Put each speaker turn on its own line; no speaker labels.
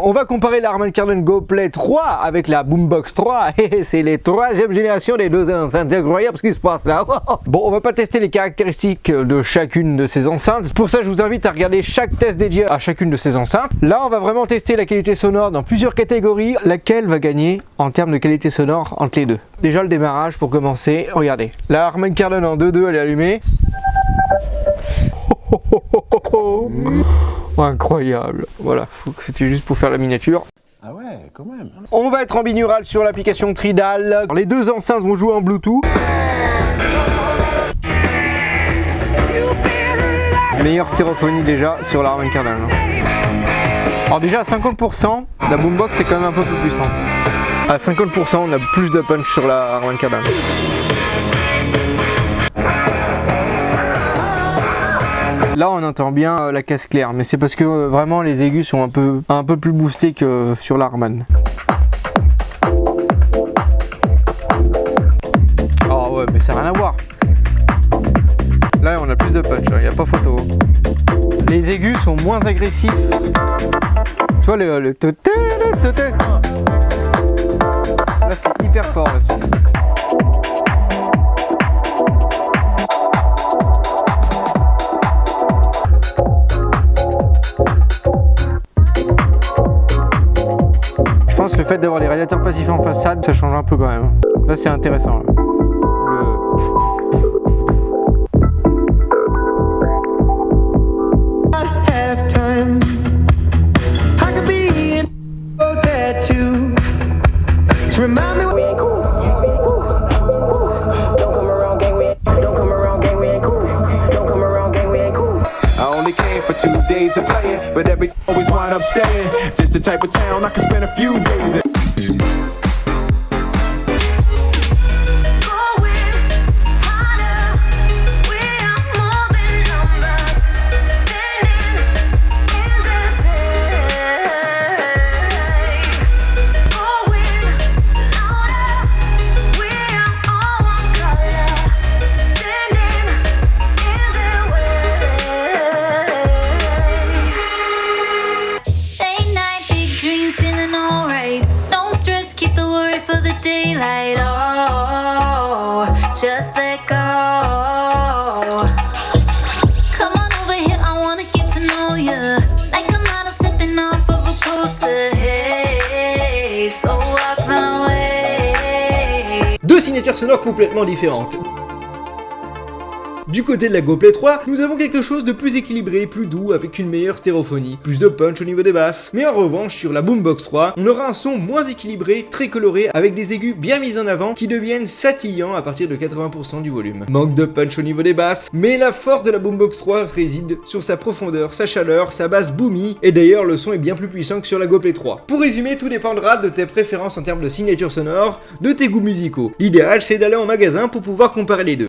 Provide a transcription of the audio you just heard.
on va comparer la Harman Kardon GoPlay 3 avec la Boombox 3. C'est les troisième génération des deux enceintes. C'est incroyable ce qui se passe là. Bon, on va pas tester les caractéristiques de chacune de ces enceintes. Pour ça, je vous invite à regarder chaque test dédié à chacune de ces enceintes. Là, on va vraiment tester la qualité sonore dans plusieurs catégories. Laquelle va gagner en termes de qualité sonore entre les deux? Déjà, le démarrage pour commencer. Regardez, la Harman Kardon en 2.2, elle est allumée. Incroyable. Voilà, c'était juste pour faire la miniature.
Ah ouais, quand même.
On va être en binaural sur l'application Tridal. Les deux enceintes vont jouer en Bluetooth. Meilleure stéréophonie déjà sur la Harman Kardon. Alors déjà à 50%, la Boombox est quand même un peu plus puissante. À 50%, on a plus de punch sur la Harman Kardon. Là on entend bien la caisse claire, mais c'est parce que vraiment les aigus sont un peu plus boostés que sur la Harman. Oh ouais, mais ça n'a rien à voir. Là on a plus de punch, il n'y a pas photo. Les aigus sont moins agressifs. Tu vois le là c'est hyper fort là-dessus. Je pense que le fait d'avoir les radiateurs passifs en façade, ça change un peu quand même. Là c'est intéressant. Là.
Days of playing, but every time always wind up staying. Just the type of town I can spend a few days in.
Daylight, oh, just let go. Come on over here, I wanna get to know you. Like I'm not stepping off of a poster, hey, so walk my way.
Deux signatures sonores complètement différentes. Du côté de la GoPlay 3, nous avons quelque chose de plus équilibré, plus doux, avec une meilleure stéréophonie, plus de punch au niveau des basses. Mais en revanche, sur la Boombox 3, on aura un son moins équilibré, très coloré, avec des aigus bien mis en avant, qui deviennent satillants à partir de 80% du volume. Manque de punch au niveau des basses, mais la force de la Boombox 3 réside sur sa profondeur, sa chaleur, sa basse boomy, et d'ailleurs le son est bien plus puissant que sur la GoPlay 3. Pour résumer, tout dépendra de tes préférences en termes de signature sonore, de tes goûts musicaux. L'idéal, c'est d'aller en magasin pour pouvoir comparer les deux.